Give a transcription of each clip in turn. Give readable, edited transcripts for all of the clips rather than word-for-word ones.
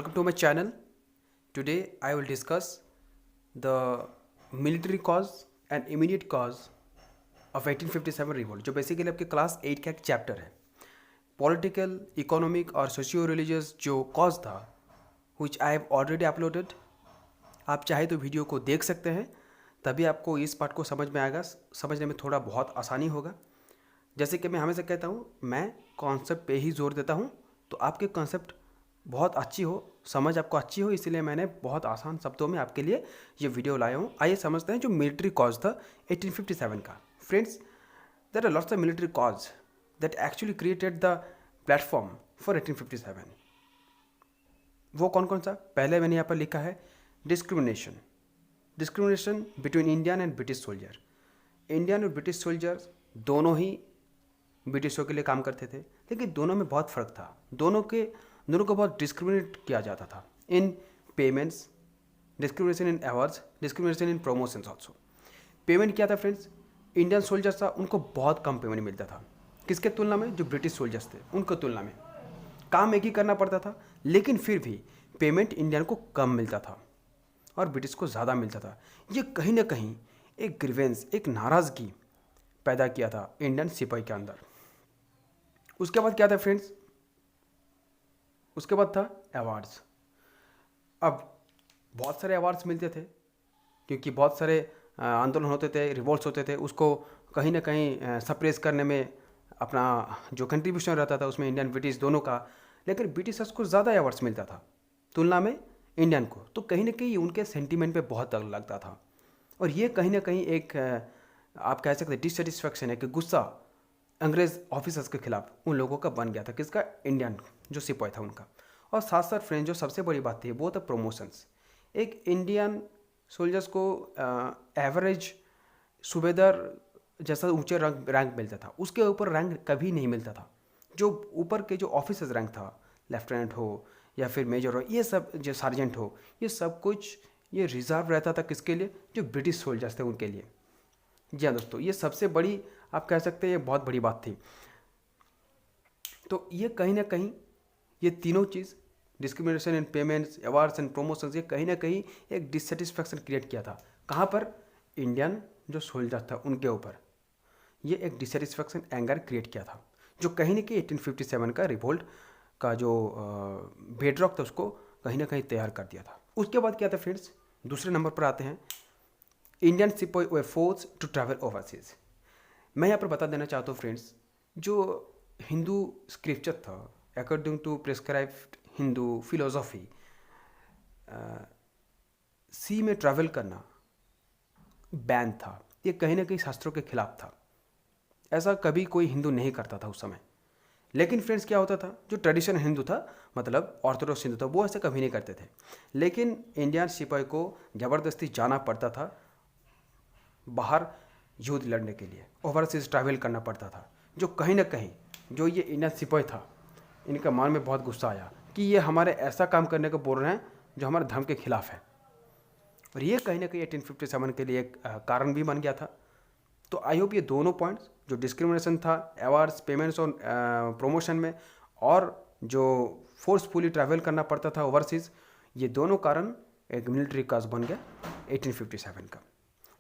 Welcome to my channel. Today I will discuss the military cause and immediate cause of 1857 revolt, जो basically आपके class 8 का एक chapter है. Political, economic और socio religious जो cause था विच आई हैव ऑलरेडी अपलोडेड. आप चाहे तो वीडियो को देख सकते हैं, तभी आपको इस पार्ट को समझ में आएगा. समझने में थोड़ा बहुत आसानी होगा. जैसे कि मैं हमेशा कहता हूँ, मैं कॉन्सेप्ट पे ही जोर देता हूँ, तो आपके कॉन्सेप्ट बहुत अच्छी हो, समझ आपको अच्छी हो, इसलिए मैंने बहुत आसान शब्दों में आपके लिए ये वीडियो लाया हूँ. आइए समझते हैं जो मिलिट्री कॉज था 1857 का. Friends, there are lots of military cause that actually created the platform for 1857. वो कौन कौन सा? पहले मैंने यहाँ पर लिखा है discrimination between Indian and British soldier. Indian और ब्रिटिश सोल्जर्स दोनों ही ब्रिटिशों के लिए काम करते थे, लेकिन दोनों में बहुत फ़र्क था. दोनों को बहुत डिस्क्रिमिनेट किया जाता था in payments, discrimination in awards, discrimination in promotions also. Payment क्या था फ्रेंड्स? इंडियन सोल्जर्स था, उनको बहुत कम पेमेंट मिलता था. किसके तुलना में? जो ब्रिटिश सोल्जर्स थे उनको तुलना में. काम एक ही करना पड़ता था, लेकिन फिर भी पेमेंट इंडियन को कम मिलता था और ब्रिटिश को ज़्यादा मिलता था. ये कहीं ना कहीं एक ग्रीवेंस, एक नाराज़गी पैदा किया था इंडियन सिपाही के अंदर. उसके बाद क्या था फ्रेंड्स? उसके बाद था अवार्ड्स. अब बहुत सारे अवार्ड्स मिलते थे, क्योंकि बहुत सारे आंदोलन होते थे, रिवोल्ट्स होते थे. उसको कहीं ना कहीं सप्रेस करने में अपना जो कंट्रीब्यूशन रहता था उसमें इंडियन ब्रिटिश दोनों का. लेकिन ब्रिटिशर्स को ज़्यादा अवार्ड्स मिलता था तुलना में इंडियन को, तो कहीं ना कहीं उनके सेंटीमेंट पे बहुत दग लगता था. और ये कहीं ना कहीं एक आप कह सकते हैं डिससेटिस्फैक्शन है कि गुस्सा अंग्रेज़ ऑफिसर्स के खिलाफ उन लोगों का बन गया था. किसका? इंडियन जो सिपाही था उनका. और साथ साथ फ्रेंड जो सबसे बड़ी बात थी वो था प्रमोशंस. एक इंडियन सोल्जर्स को एवरेज सूबेदार जैसा ऊंचे रैंक मिलता था, उसके ऊपर रैंक कभी नहीं मिलता था. जो ऊपर के जो ऑफिसर्स रैंक था, लेफ्टिनेंट हो या फिर मेजर हो, ये सब जो सार्जेंट हो, ये सब कुछ ये रिजर्व रहता था. किसके लिए? जो ब्रिटिश सोल्जर्स थे उनके लिए. जी हाँ दोस्तों, ये सबसे बड़ी आप कह सकते हैं ये बहुत बड़ी बात थी. तो ये कहीं ना कहीं ये तीनों चीज़, discrimination in payments, awards and promotions, ये कहीं ना कहीं एक डिससेटिस्फैक्शन क्रिएट किया था. कहाँ पर? इंडियन जो सोल्जर था उनके ऊपर ये एक डिससेटिस्फैक्शन, एंगर क्रिएट किया था, जो कहीं ना कहीं 1857 का रिवोल्ट का जो बेडरॉक था उसको कहीं ना कहीं तैयार कर दिया था. उसके बाद क्या था फ्रेंड्स? दूसरे नंबर पर आते हैं इंडियन सिपाही were force to travel overseas. मैं यहाँ पर बता देना चाहता हूँ फ्रेंड्स, जो हिंदू स्क्रिप्चर था according to prescribed Hindu philosophy, sea में ट्रैवल करना बैन था. ये कहीं ना कहीं शास्त्रों के खिलाफ था. ऐसा कभी कोई हिंदू नहीं करता था उस समय. लेकिन फ्रेंड्स क्या होता था, जो ट्रेडिशनल हिंदू था, मतलब ऑर्थोडॉक्स हिंदू था, वो ऐसा कभी नहीं करते थे. लेकिन इंडियन सिपाही को ज़बरदस्ती जाना पड़ता था बाहर युद्ध लड़ने के लिए, ओवरसीज ट्रैवल करना पड़ता था. जो कहीं ना कहीं जो ये इंडियन सिपाही था, इनका मन में बहुत गुस्सा आया कि ये हमारे ऐसा काम करने को बोल रहे हैं जो हमारे धर्म के खिलाफ है. और ये कहीं ना कहीं 1857 के लिए एक कारण भी बन गया था. तो आई होप ये दोनों पॉइंट्स, जो डिस्क्रिमिनेशन था अवार्ड्स, पेमेंट्स और प्रमोशन में, और जो फोर्सफुली ट्रैवल करना पड़ता था ओवरसीज, ये दोनों कारण एक मिलिट्री कॉज बन गया 1857 का.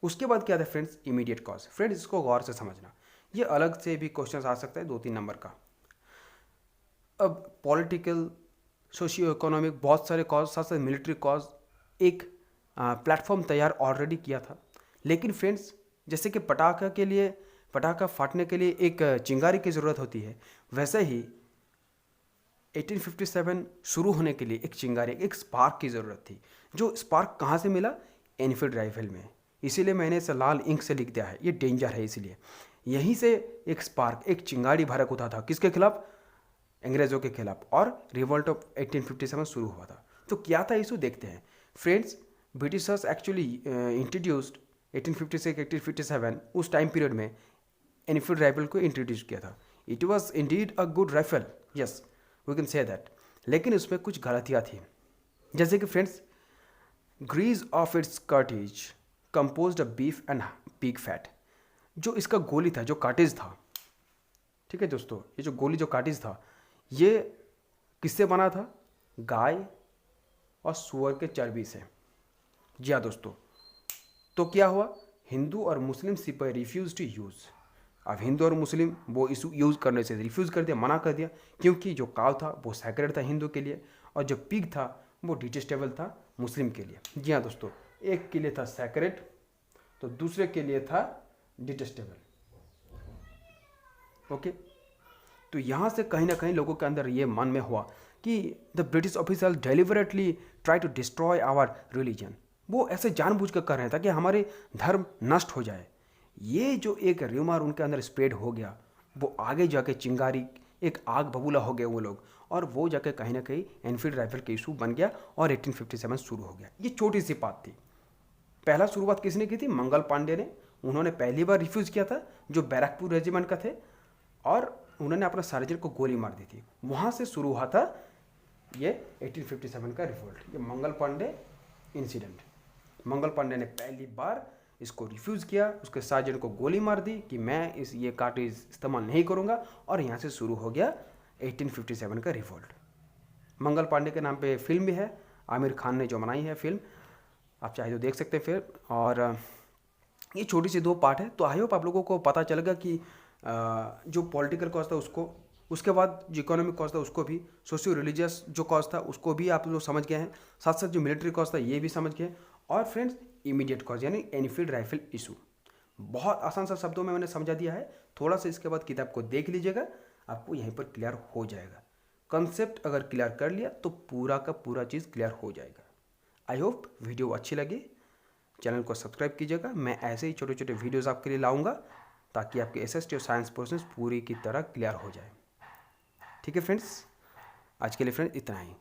उसके बाद क्या था फ्रेंड्स? Immediate cause. फ्रेंड्स इसको गौर से समझना, ये अलग से भी क्वेश्चन आ सकता है 2-3 नंबर का. अब पॉलिटिकल, सोशियो इकोनॉमिक बहुत सारे कॉज, साथ साथ मिलिट्री कॉज, एक प्लेटफॉर्म तैयार ऑलरेडी किया था. लेकिन फ्रेंड्स जैसे कि पटाखा फाटने के लिए एक चिंगारी की ज़रूरत होती है, वैसे ही 1857 शुरू होने के लिए एक चिंगारी, एक स्पार्क की ज़रूरत थी. जो स्पार्क कहाँ से मिला? एनफील्ड राइफल में. इसीलिए मैंने इसे लाल इंक से लिख दिया है, ये डेंजर है. इसलिए यहीं से एक स्पार्क, एक चिंगारी भड़क उठा था. किसके खिलाफ? अंग्रेज़ों के खिलाफ. और रिवोल्ट ऑफ 1857 शुरू हुआ था. तो क्या था इशू? देखते हैं फ्रेंड्स. ब्रिटिशर्स एक्चुअली इंट्रोड्यूस्ड 1856-1857 उस टाइम पीरियड में एनफील्ड राइफल को इंट्रोड्यूस किया था. It was indeed a good rifle, yes we can say that. लेकिन उसमें कुछ गलतियाँ थी. जैसे कि friends, grease of its cartridge composed of beef and pig fat. जो इसका गोली था, जो कार्टेज था, ठीक है दोस्तों, ये जो गोली, जो कार्टेज था, ये किससे बना था? गाय और सूअर के चर्बी से। जी हाँ दोस्तों, तो क्या हुआ, हिंदू और मुस्लिम सिपाही रिफ्यूज टू यूज़। अब हिंदू और मुस्लिम वो इस यूज़ करने से रिफ्यूज़ कर दिया, मना कर दिया, क्योंकि जो काव था वो सैक्रेड था हिंदू के लिए और जो पिग था वो डिटेस्टेबल था मुस्लिम के लिए। जी हाँ दोस्तों, एक के लिए था सैक्रेड तो दूसरे के लिए था डिटेस्टेबल। ओके, तो यहाँ से कहीं ना कहीं लोगों के अंदर ये मन में हुआ कि the British officer deliberately try to destroy our religion. वो ऐसे जानबूझकर कर रहे थे कि हमारे धर्म नष्ट हो जाए। ये जो एक र्यूमर उनके अंदर स्प्रेड हो गया, वो आगे जाके चिंगारी एक आग बबूला हो गए वो लोग, और वो जाके कहीं ना कहीं एनफील्ड राइफल के इशू बन गया और 1857 शुरू हो गया। ये छोटी सी बात थी। पहला शुरुआत किसने की थी, मंगल पांडे ने। उन्होंने पहली बार रिफ्यूज़ किया था, जो बैरकपुर रेजिमेंट का थे, और उन्होंने अपना सर्जन को गोली मार दी थी। वहाँ से शुरू हुआ था ये 1857 का रिवोल्ट, ये मंगल पांडे इंसिडेंट। मंगल पांडे ने पहली बार इसको रिफ्यूज़ किया, उसके सर्जन को गोली मार दी कि मैं ये कार्ट्रिज इस्तेमाल नहीं करूँगा, और यहाँ से शुरू हो गया 1857 का रिवोल्ट। मंगल पांडे के नाम पे फिल्म भी है, आमिर खान ने जो बनाई है फिल्म, आप चाहे तो देख सकते हैं फिल्म। और ये छोटी सी 2 पार्ट है। तो आई होप आप लोगों को पता चलेगा कि जो पॉलिटिकल कॉज था उसको, उसके बाद जो इकोनॉमिक कॉज था उसको भी, सोशियो रिलीजियस जो कॉज था उसको भी आप लोग समझ गए हैं, साथ साथ जो मिलिट्री कॉज था ये भी समझ गए। और फ्रेंड्स, इमीडिएट कॉज यानी एनफील्ड राइफल इशू, बहुत आसान सा शब्दों में मैंने समझा दिया है। थोड़ा सा इसके बाद किताब को देख लीजिएगा, आपको यहीं पर क्लियर हो जाएगा। कंसेप्ट अगर क्लियर कर लिया तो पूरा का पूरा चीज़ क्लियर हो जाएगा। आई होप वीडियो अच्छी लगी, चैनल को सब्सक्राइब कीजिएगा। मैं ऐसे ही छोटे छोटे वीडियोस आपके लिए लाऊंगा ताकि आपके एसएसटी और साइंस पोर्शंस पूरी की तरह क्लियर हो जाए। ठीक है फ्रेंड्स, आज के लिए फ्रेंड्स इतना ही।